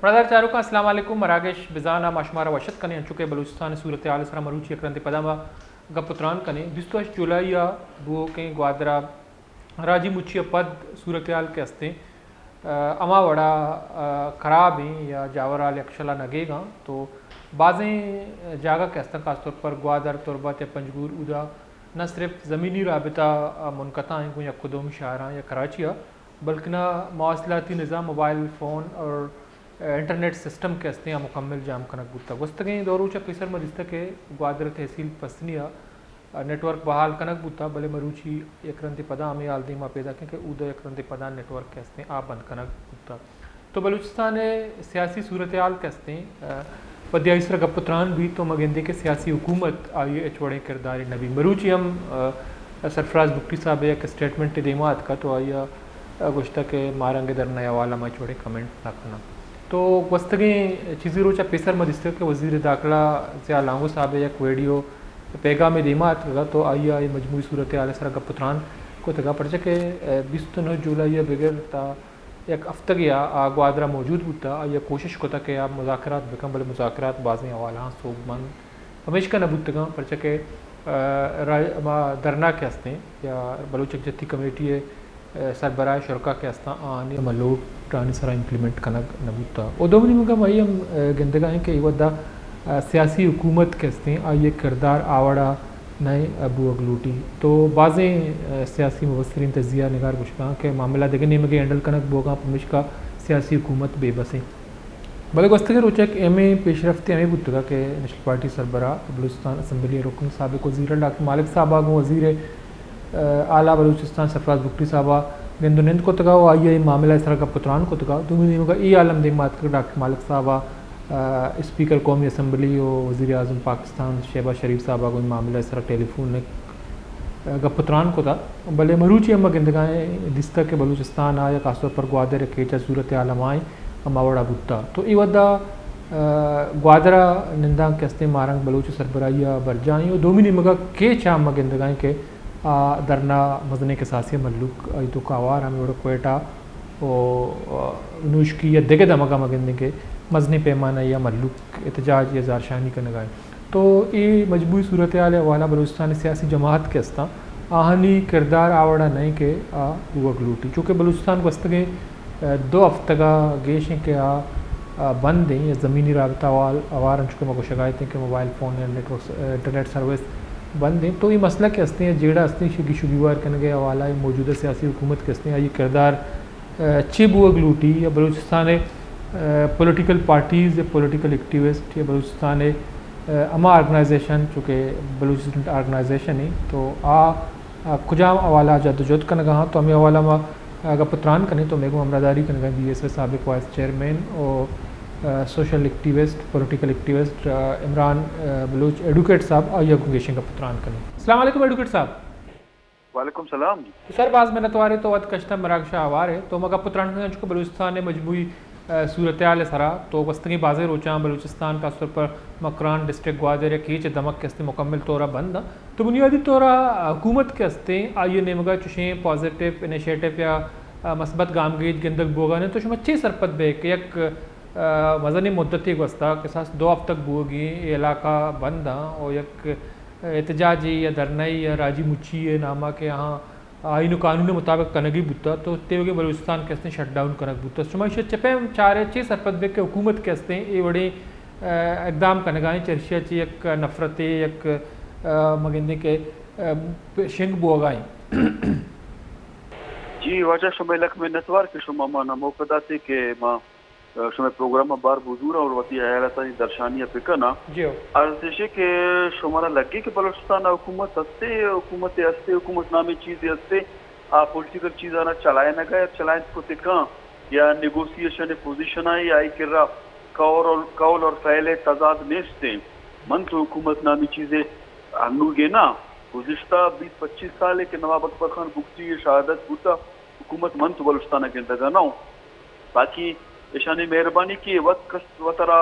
برادر چاروں کا السلام علیکم مراکش بزانہ ماشمارا وشت کنے چکے بلوچستان صورت حال سرا مروچی اکرنت پداما گپتران کنے 28 جولائی بو کے گوادرا راجی مچی پد صورت حال کے ہستے اما وڑا خراب ہیں یا جاورال یکشلا نگے گا تو بعضیں جاگہ کے ہستہ خاص طور پر گوادر تربت یا پنجگور ادا نہ صرف زمینی رابطہ منقطع ہیں یا قدوم شاہراں یا کراچی بلکہ نہ مواصلاتی نظام موبائل فون اور انٹرنیٹ سسٹم کے ہستے ہیں مکمل جام کنک بودتا گستگیں دوروچا پیسر مدستہ کے گوادر تحصیل پسنیا نیٹ ورک بحال کنک بودتا بلے مروچی یکرنتی پدا ہمیں آلدیما پیدا کیں کہ اودا یکرنتی پدا نیٹ ورک کے ہستے ہیں آپ بند کنک بودتا تو بلوچستان سیاسی صورتحال کے ہستے ہیں پدیا اسرا گپتران بھی تو مگندے کے سیاسی حکومت آئی ایچ وڑے کردار نبی مروچی ہم سرفراز بکٹی صاحب ایک اسٹیٹمنٹ دیمات کا تو آیا گوشتا کہ مارنگ در نیا والا مچ وڑے کمنٹ نہ کرنا تو گستگیں چیزی روچا پیسر مدستہ کہ وزیر داخلہ ضیاء لانگو صاحب ایک ویڈیو پیغام دیمات کا تو آیا مجموعی صورتحال سرا گپتران کو تگا پرچہ کہ 29 جولائی بغیر تا ایک ہفتگیا گوادرا موجود ہوتا آیا کوشش کو تا کہ آپ مذاکرات بکم بلے مذاکرات بازیں حوالہ سوگ مند ہمیش کا نبوت تگا پرچہ کہ درنا کے ہستے ہیں یا بلوچ جتی کمیٹی ہے سربراہ شرکا کے ہستا آنی ملوٹ ٹرانی سرا امپلیمنٹ کنک نبوتا او دومنی مگا مائی ہم گندگاہ ہیں کہ یہ ودا سیاسی حکومت کے ہستے ہیں آئیے کردار آوڑا نئے ابو اگلوٹی تو بعضیں سیاسی مبصرین تجزیہ نگار گشکاں کہ معاملہ دیکھیں نہیں مگے ہینڈل کنک بوگاں پمش کا سیاسی حکومت بے بسیں بلے گستگے روچا ایک ایم اے پیش رفتے ہمیں بودتا کہ نیشنل پارٹی سربراہ بلوچستان اسمبلی رکن سابق وزیر ڈاکٹر مالک صاحب آگوں وزیر اعلیٰ بلوچستان سرفراز بکٹی صاحبہ گند و نند کو تگا وہ آئیے معاملہ اس طرح کا پتران کو تگا دو مہینے کا ای عالم دیمات کر ڈاکٹر مالک صاحبہ اسپیکر قومی اسمبلی و وزیر اعظم پاکستان شہباز شریف صاحبہ کو معاملہ اس طرح ٹیلی فون گپتران کو تھا بلے مروچی ہم گندگاہیں دستہ کے بلوچستان آیا خاص طور پر گوادر کیچا صورت عالم آئیں ہم آوڑا بودتا تو ای ودا گوادرا ننداں کے ہستے مارنگ بلوچ سربراہیہ برجائیں و دو مہینے مگا کیچا ہم گندگاہیں کے درنا مزنے کے ساسی ملوک ای تو کاوار ہمیں وڑا کوئٹہ و نوشکی یا دگے دمگا مگندے کے مزنے پیمانہ یا ملوک احتجاج یا زارشانی کا نگائیں تو یہ مجموعی صورتحال والا بلوچستان سیاسی جماعت کے ہستا آہنی کردار آوڑا نہیں کہ وہ اگلوٹی چونکہ بلوچستان گستگے 2 ہفتگا گیش ہیں کہ بند ہیں یا زمینی رابطہ اوار انچکے مگو شکایت ہیں کہ موبائل فون یا انٹرنیٹ سروس بند ہیں تو یہ مسئلہ کے ہستے ہیں جیڑا ہستے ہیں شگی شگیوار کرنے گئے حوالہ موجودہ سیاسی حکومت کے ہستے ہیں یہ کردار چب و اگلوٹی یا بلوچستان پولیٹیکل پارٹیز یا پولیٹیکل ایکٹیوسٹ یا بلوچستان اما آرگنائزیشن چونکہ بلوچستان آرگنائزیشن ہے تو کجام حوالہ جدوجہد کا نگاہ تو ہمیں حوالہ میں اگر پتران کریں تو میگو امراداری کا نگاہ بی ایس اے سابق وائس چیئرمین اور social activist political activist Imran Baloch advocate صاحب آئیے گنگیشن کا پتران کریں. السلام علیکم ایڈوکیٹ صاحب. وعلیکم السلام. سر بعض محنت وارے تو ود کشتہ مراکشہ آوار ہے تو مگا پتران کریں چونکہ بلوچستان مجموعی صورتحال سرا تو وستگی بازے روچاں بلوچستان خاص طور پر مکران ڈسٹرکٹ گوادر یا کیچ دمک کے ہستے مکمل طورہ بند تو بنیادی طورہ حکومت کے ہستے آئیے نیمگا چشیں پازیٹیو انیشیٹو یا مثبت گامگیج گندگ بوگانے تو شما چی سرپت بے کہ یک مزنی مدتی گوستا کہ ساس 2 ہفتک بوگی یہ علاقہ بند اور یک احتجاجی یا دھرنائی یا راجی مچی ہے نامہ کے یہاں آئین و قانون مطابق کنگی بوتا تو تیوگے بلوچستان کے ہستے شٹ ڈاؤن کنگ بوتا شما اسے چپے چارے چی سرپت بے کہ حکومت کے ہستے یہ بڑے اقدام کنگائیں چرشیا چی یک نفرتی یک مگندے کے شنگ بوگائیں. جی واجہ شما لک میں نتوار کے شما مانا موقع داتے کہ ما شما پروگرام بار بزور اور وطی حیالتانی درشانیہ پکنا ارزشے کہ شمارا لگے کہ بلوچستان حکومت ہستے حکومت نامی چیزیں ہستے پولیٹیکل چیز آنا چلائے نہ گئے چلائیں کو تکاں یا نیگوسیشن پوزیشن آئی آئی کر رہا قول اور فعل تضاد نیستے من تو حکومت نامی چیزیں ہنو گے نا گزشتہ 20-25 سال ہے کہ نواب اکبر خان بگٹی یہ شہادت بوتا حکومت من تو بلوچستان کے اندر نہ ہوں باقی اشانی مہربانی کی وطرا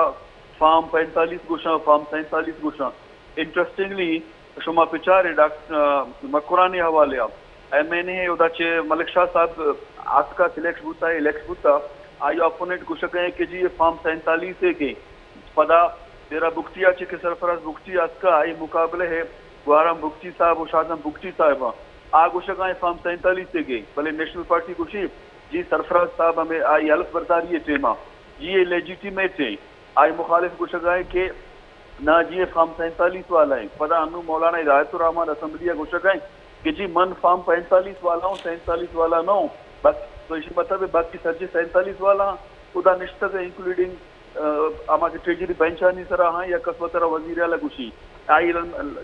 فارم 45 گوشاں فارم 47 گوشاں انٹرسٹنگلی شما پچارے ڈاکٹر مکرانی حوالے میں نے ادا چے ملک شاہ صاحب آسکا سلیکٹ بوتا ہے الیکٹ بوتا آئی اپوننٹ کو شکیں کہ جی یہ فارم 47 سے کے پدا تیرا بکتیا کے سرفراز بکتی اس کا آئی مقابلے ہے گوارم بکتی صاحب و شادم بکتی صاحبہ آگو شکائیں فارم 47 سے گئی بلے نیشنل پارٹی کو شیف جی سرفراز صاحب ہمیں آئی حلف برداری ٹیما جی یہ لیجیٹیمیٹ ہے آئی مخالف کو شکائیں کہ نہ جی فارم 47 والا ہے پدا انو مولانا ہدایت الرحمان اسمبلیہ کو شکائیں کہ جی من فارم 45 والا ہوں 47 والا نہ ہوں بس تو اسی مطلب ہے باقی سرجی 47 والا خدا نشتہ ہے انکلوڈنگ اما کے ٹریجری بینچانی سرا ہاں یا قصبترہ وزیر اعلیٰ گوشی آئی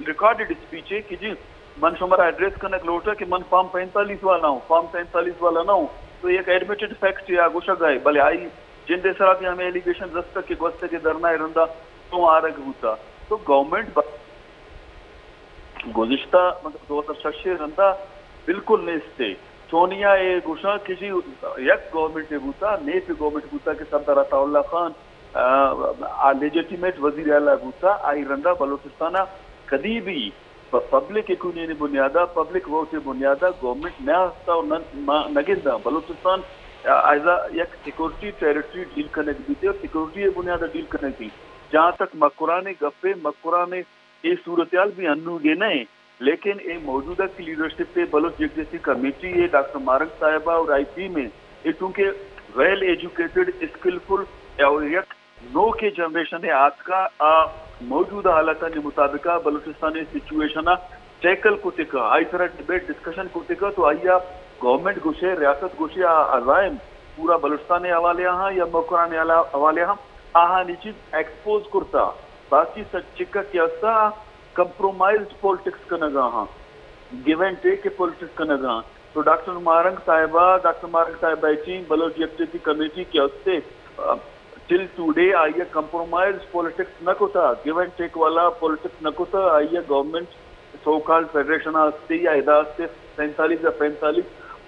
ریکارڈڈ اسپیچ ہے کہ جی من شمارا ایڈریس کنک لوٹا کہ من فارم 45 والا ہوں فارم 47 والا نہ ہوں تو یہ ایک ایڈمیٹڈ فیکٹ ہے آگوشا گئے بلے آئی جن دے سرا بھی ہمیں ایلیگیشن رستہ کے گوستے کے درنا رندہ تو آرگ ہوتا تو گورنمنٹ گزشتہ مطلب 2006 رندہ بالکل نیستے چونیا اے گوشا کسی یک گورنمنٹ نے ہوتا نیف گورنمنٹ ہوتا کہ سردار عطا اللہ خان لیجیٹیمیٹ وزیر اعلیٰ ہوتا آئی رندہ بلوچستانہ کدی بھی پبلک اکونی بنیادہ پبلک ووٹ بنیادہ گورنمنٹ نیا ہستا اور نگندہ بلوچستان ایزا یک سیکورٹی ٹیریٹری ڈیل کنیکٹ بھی تھی اور سیکورٹی بنیادہ ڈیل کنیکٹ تھی جہاں تک مقرانے گپے مقرانے یہ صورتحال بھی انو گے نہیں لیکن یہ موجودہ کی لیڈرشپ پہ بلوچ یکجہتی کمیٹی ہے ڈاکٹر مارنگ صاحبہ اور آئی پی میں یہ چونکہ ویل ایجوکیٹڈ اسکلفل اور یک نو کے جنریشن ہے آج کا موجودہ حالات کے مطابق بلوچستانی سچویشن ٹیکل کو تکا آئی طرح ڈیبیٹ ڈسکشن کو تکا تو آئیا گورنمنٹ گوشے ریاست گوشے عزائم پورا بلوچستان حوالے ہاں یا مقران حوالے ہاں آہا نیچی ایکسپوز کرتا باقی سچکا کیاسا کمپرومائزڈ پولیٹکس کا نگاہ گیو اینڈ ٹیک کے پولیٹکس کا نگاہ تو ڈاکٹر مارنگ صاحبہ چین بلوچ یکجہتی کمیٹی کے ہستے ٹل ٹوڈے آئیے کمپرومائزڈ پولیٹکس نہ کوتا گیو اینڈ ٹیک والا پولیٹکس نہ کوتا آئیے گورنمنٹ سو کال فیڈریشن ہستے یا ادا ہستے 47 یا 45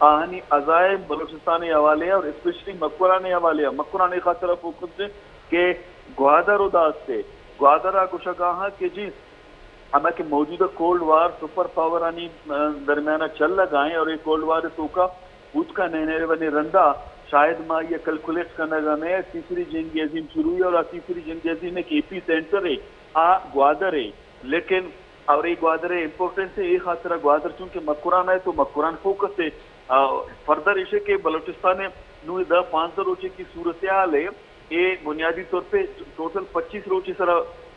آہنی عزائم بلوچستانی حوالے اور اسپیشلی مقرانے حوالے مقرانے خاطر فوکس سے کہ گوادر ادا ہستے گوادر کو شکاہاں کہ جی ہمیں کہ موجودہ کولڈ وار سپر پاور آنی درمیانہ چل لگائیں اور یہ کولڈ وار تو کا اس کا نینے بنے رندہ شاید ماں یہ کلکولیٹ کرنے گانے تیسری جنگ عظیم شروع ہے اور تیسری جنگ عظیم ایک ایپی سینٹر ہے گوادر ہے لیکن اور یہ گوادر امپورٹنس ہے یہ خاطرہ گوادر چونکہ مقران ہے تو مقران فوکس ہے فردر اسے کہ بلوچستان نو 500 روچے کی صورتحال ہے یہ بنیادی طور پہ ٹوٹل 25 روچے سر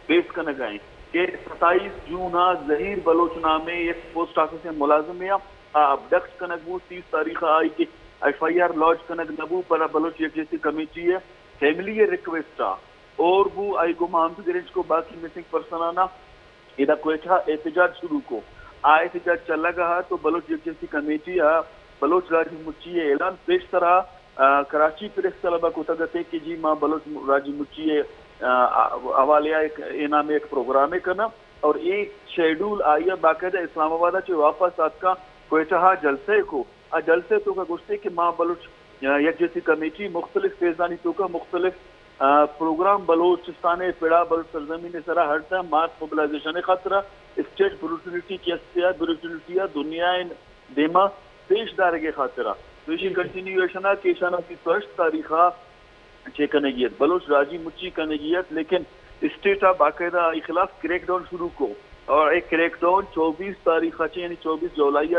بیس کا نگائیں کہ 27 جون ظہیر بلوچ نامے ایک پوسٹ آفس میں ملازم ہے ابڈکٹ کا نگبو 30 تاریخ آئی کہ ایف آئی آر لانچ کا نگبو پر بلوچ یکجہتی کمیٹی ہے فیملی ریکویسٹ اور وہ آئی گو محمد گرنج کو باقی مسنگ پرسن آنا ادھا کوئٹہ احتجاج شروع کو احتجاج چل گا تو بلوچ یکجہتی کمیٹی بلوچ راجی مچی اعلان پیش طرح کراچی پریس طلبہ کو تگتے کہ جی ماں بلوچ راجی مچی حوالے انعام ایک پروگرام ہے کرنا اور ایک شیڈول آئیے باقاعدہ اسلام آباد سے واپس آج کا کوئٹہ جلسے کو جلسے تو کا گشتے کہ ماں بلوچ یکجہتی کمیٹی مختلف فیضانی تو کا مختلف پروگرام بلوچستان پیڑا بلوچ سرزمین سرا ہر ٹائم ماس موبلائزیشن خاطرہ اسٹیٹ بروٹیلٹی کی بروٹیلٹی دنیا دیما پیش دار کے خاطرہ تو اسی کنٹینیویشن ہے کہ شانہ کی 1 تاریخہ چھ کنگیت بلوچ راجی مچی کنگیت لیکن اسٹیٹ باقاعدہ خلاف کریک ڈاؤن شروع کو اور ایک کریک ڈاؤن 24 تاریخ یعنی 24 جولائی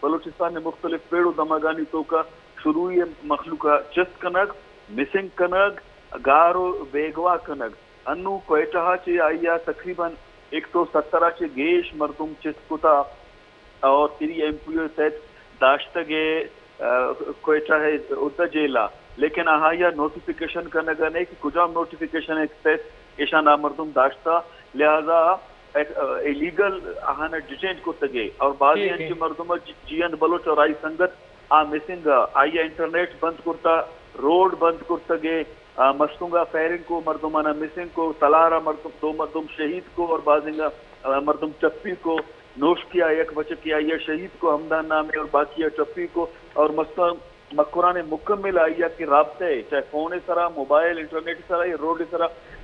بلوچستان نے مختلف پیڑ و دماغانی تو کا شروع مخلوق چست کنگ مسنگ کنگ گارو بیگوا کنگ انو کوئٹہ چے آئیا تقریباً 117 چے گیش مردم چست کتا اور 3 ایم پی سیٹ داشتگے کوئٹہ ہے ادھا جیلا لیکن آہایا نوٹیفیکیشن کرنے گانے کہ کجام نوٹیفیکیشن ایک سیٹ ایشان مردم داشتا لہذا ایلیگل آہانا ڈیٹینٹ کو تگے اور بعضی انچی مردم جیند بلوچ اور آئی سنگت مسنگ آئیا انٹرنیٹ بند کرتا روڈ بند کرتا گے مستنگا فیرنگ کو مردمانہ مسنگ کو تلارا مردم 2 مردم شہید کو اور بعضنگا مردم چپی کو نوش کیا ایک بچہ کیا یہ شہید کو ہمدان نامے اور باقی چپی کو اور مقران مکمل آئیا کے رابطے چاہے فون سرا موبائل انٹرنیٹ سرا یا روڈ سرا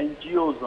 NGOs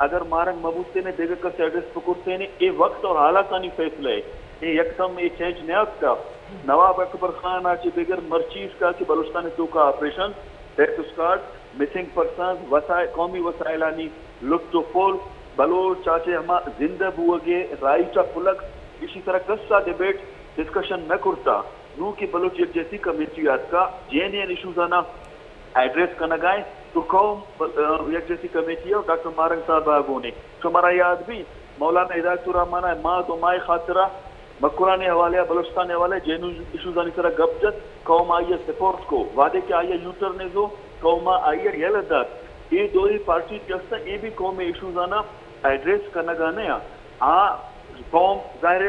اگر مارنگ مبوستے نے دیگر کا سیڈس پکڑتے ہیں یہ وقت اور حالاتانی فیصلہ ہے یہ یکدم یہ چینج نیاز کا نواب اکبر خان آچے بگر مرچیز کا کہ بلوچستان تو کا operation death squad missing persons قومی وسائلانی لطف و پول بلوچ چاچے ہما زندہ بوگے رائچہ پلک اسی طرح قصہ ڈیبیٹ ڈسکشن نہ کرتا نو کی بلوچ یک جیسی کمیٹیات کا جینین ایشوز آنا ایڈریس کرنا گائیں تو قوم یک جیسی کمیٹی ہے ڈاکٹر مارنگ صاحب آگوں نے شمارا یاد بھی مولانا ہدایت الرحمن ماں تو مائے خاطرہ مکران حوالے بلوچستان حوالے جین ایشوز آنی طرح گبجت قوم آئیے سپورٹ کو وعدے کے آئیے یوٹر نے جو قوم آئیے یلدت یہ دوری پارٹی جستا یہ بھی قوم ایشوز آنا ایڈریس کرنا گانے قوم ظاہر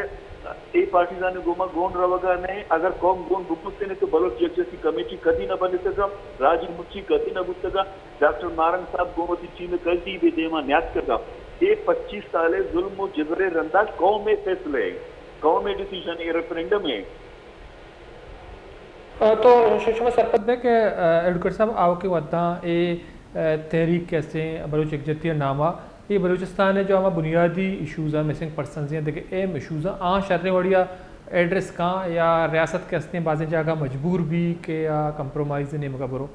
ای پارٹیزان گوما گون روگا نہیں اگر قوم گون بکتے نہیں تو بلوچ یک جیسی کمیٹی کدی نہ بن سکا راجی مچی کدی نہ بن سکا ڈاکٹر مارنگ صاحب گومتی چین کلتی بھی دیما نیاد کرگا یہ 25 سالے ظلم و جبر رندہ قوم میں فیصلے ہے قوم میں ڈیسیشن یہ ریفرینڈم ہے تو شما سرپت دے کہ ایڈوکیٹ صاحب آو کے ودا اے تحریک کیسے بلوچ یکجہتی نامہ یہ بلوچستان ہے جو ہمارا بنیادی ایشوز ہیں مسنگ پرسنز ہیں دیکھیں ایم ایشوز ہیں شر وڑیا ایڈریس کہاں یا ریاست کے ہستے بعض جگہ مجبور بھی کہ کمپرومائز نہیں مگا برو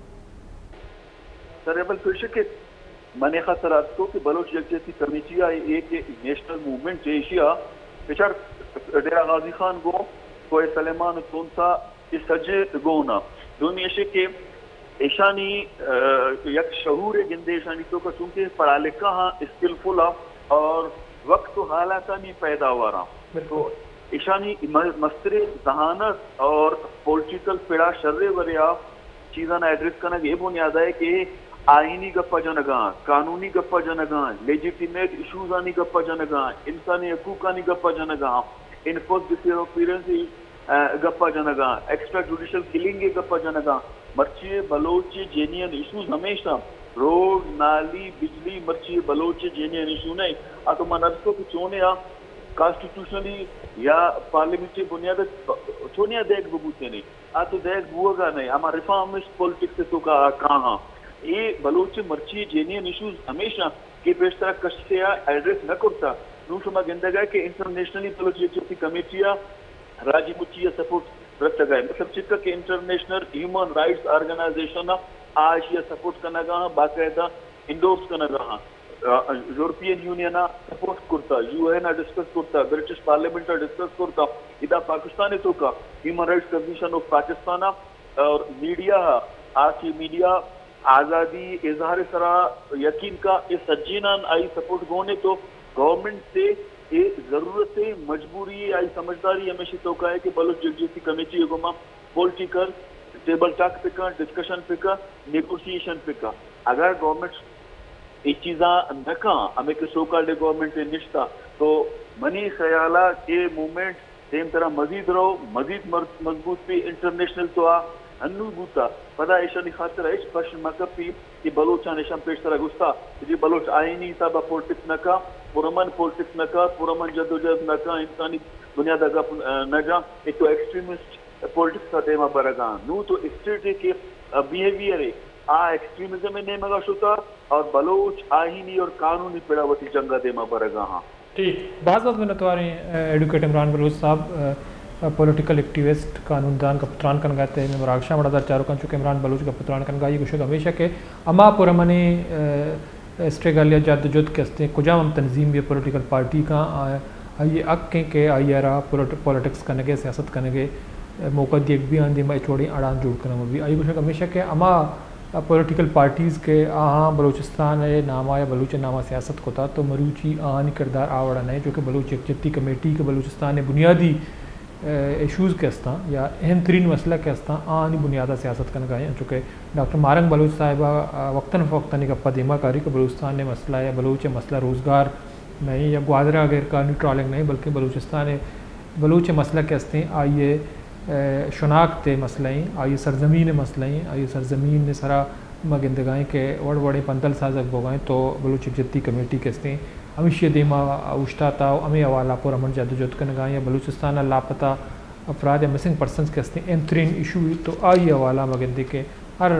سر ایبل پیشے کہ منی خاطرات کو کہ بلوچ یکجہتی کمیٹی ایک national movement Asia پیچھر Dera Ghazi Khan گو کوئی سلیمان تونسا اس سجے گونا دونی ایشے کہ ایشانی یک شعور گندے ایشانی تو کا چونکہ پڑھا لکھا ہاں اسکلفل اور وقت و حالاتانی پیداوار تو ایشانی مستر ذہانت اور پولیٹیکل پیڑا شر وریا چیزاں ایڈریس کرنا یہ بنیاد ہے کہ آئینی گپا جنگاں قانونی گپا جنگاں لیجیٹیمیٹ ایشوز آنی گپا جنگاں انسانی حقوق آنی گپا جنگاں انفورس ڈسپیرنسی گپا جنگاں ایکسٹرا جوڈیشل کلنگ گپا جنگاں مرچی بلوچ جینین ایشوز ہمیشہ روڈ نالی بجلی مرچی بلوچ جینین ایشو نہیں تو من ارز کو کہ چونے کانسٹیٹیوشنلی یا پارلیمنٹری بنیاد چونیا دیکھ ببوتے نہیں تو دیکھ بوگا نہیں ہما ریفارمسٹ پولیٹکس تو کا کہاں یہ بلوچ مرچی جینین ایشوز ہمیشہ کی پیشتر کشتیا ایڈریس نہ کرتا نو شما گندگا ہے کہ انٹرنیشنلی بلوچ یکجہتی کمیٹیاں راجی مچی سپورٹ رکھتا گئے مطلب چکا کہ انٹرنیشنل ہیومن رائٹس آرگنائزیشن آج یہ سپورٹ کرنا گا باقاعدہ انڈورس کرنا گا یورپین یونین سپورٹ کرتا یو این ڈسکس کرتا برٹش پارلیمنٹ ڈسکس کرتا ادا پاکستان تو کا human rights commission of Pakistan اور میڈیا آج میڈیا آزادی اظہار سرا یقین کا یہ سجینان آئی سپورٹ گونے تو گورنمنٹ سے یہ ضرورت ہے مجبوری آئی سمجھداری ہمیشہ تو کا ہے کہ بلوچ یکجہتی کمیٹی گوما پولیٹیکل ٹیبل ٹاک پہ کا ڈسکشن پہ کا نیگوشیشن پہ کا اگر گورنمنٹ یہ چیزاں نہ کہاں ہمیں کہ سو کالڈ گورنمنٹ نشتا تو منی خیالہ کے موومنٹ سیم طرح مزید رہو مزید مضبوط بھی انٹرنیشنل تو انو بوتا پدا ایشانی خاطر ایش پرشن مکپی کہ بلوچان ایشان پیش طرح گستا جی بلوچ آئینی حسابہ پولٹکس نکا پرامن پولٹکس نکا پرامن جد و جہد نکا انسانی دنیا دگا نجا ایک تو ایکسٹریمسٹ پولٹکس کا دیما برگان نو تو اسٹیٹ کے بیہیویئر ہے ایکسٹریمزم میں نہیں مگا شتا اور بلوچ آئینی اور قانونی پیڑاوتی جنگا دیما برگا ہاں ٹھیک بعض وقت میں نتواریں ایڈوکیٹ عمران بلوچ صاحب پولیٹیکل ایکٹیوسٹ قانون دان کا پتران کن گاتے ہیں مراکشہ مڑا دار چاروں کن چکے عمران بلوچ کا پتران کن گائی گوشک ہمیشہ کہ اما پرمنی اسٹریگالیا جد جد کے ہستے کجا ہم تنظیم بھی پولیٹیکل پارٹی کا آئیے اک کہ آئیے را پولیٹکس کنگے سیاست کنگے موقع دیکھ بھی آن دی میں چوڑی اڑان جوڑ کرنا بھی آئی گوشک ہمیشہ کہ اما پولیٹیکل پارٹیز کے آہاں بلوچستان نامہ یا بلوچ نامہ سیاست کو تھا تو مروچی آہانی کردار آوڑا نہیں جو کہ بلوچ یکجہتی کمیٹی کے بلوچستان بنیادی ایشوز کے ہستاں یا اہم ترین مسئلہ کے ہستاں آہانی بنیادہ سیاست کن گائیں چونکہ ڈاکٹر مارنگ بلوچ صاحبہ وقتاً فوقتاً ایک اپا دیما کاری کہ بلوچستان نے مسئلہ ہے بلوچ مسئلہ روزگار نہیں یا گوادرہ غیر قانونی ٹرالنگ نہیں بلکہ بلوچستان بلوچ مسئلہ کے ہستے آئیے شناخت مسئلہ ہیں آئیے سرزمین مسئلہ ہیں آئیے سرزمین سرا مگندگائیں کہ وڑ وڑے پندل سازک بوگائیں تو بلوچ یکجہتی کمیٹی کے ہستے ہمیشہ دیما اوشتا تا ہمیں حوالہ پر امن جد و جہد کن گائیں یا بلوچستان لاپتہ افراد یا مسنگ پرسنز کے ہستے اہم ترین ایشو تو آئی حوالہ مگندے کے ہر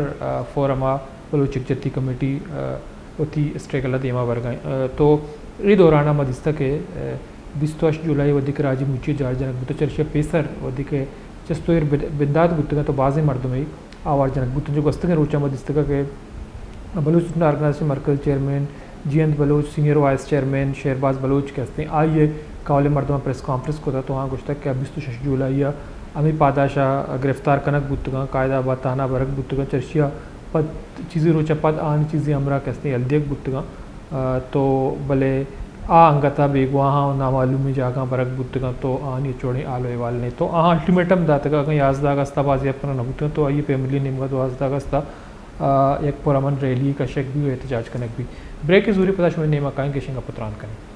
فورما بلوچ یکجہتی کمیٹی ہوتی اسٹریگل دیما ورگائیں تو ای دورانہ مدستہ کے 28 جولائی ودی کے راجی مچی جار جنک بوتا چرشہ پیسر ودی کے چستویر بنداد بوتگا تو بعض مردمی آوار جنک بوتا جو گستگیں روچہ مدستگا کے بلوچ آرگنائزیشن مرکز chairman Jiand Baloch senior vice chairman Shahrbaz Baloch کے ہستے ہیں آئیے قول مردمہ پریس کانفرنس کو تھا تو وہاں گوشتا کہ 26 جولائی امی پاداشا گرفتار کنک بوتگا قاعدہ باتانہ برک بوتگا چرشیا پد چیزی روچہ پد آن چیزی امرا کہتے ہیں الدیک بوتگا تو بلے انگتا بیگواہاں نامعلومی جاگاں برک بوتگا تو آن یہ چوڑیں آلو ایوال نے تو الٹیمیٹم داتا کہ 11 اگست بازیاب کرنا نبوتگا تو آئیے پیملی نمگا 12 اگست ایک پرامن ریلی کا شک بھی احتجاج کنک بھی بریک کے ضروری پتہ شمیں نیمہ کائیں گے شنگا پتران کریں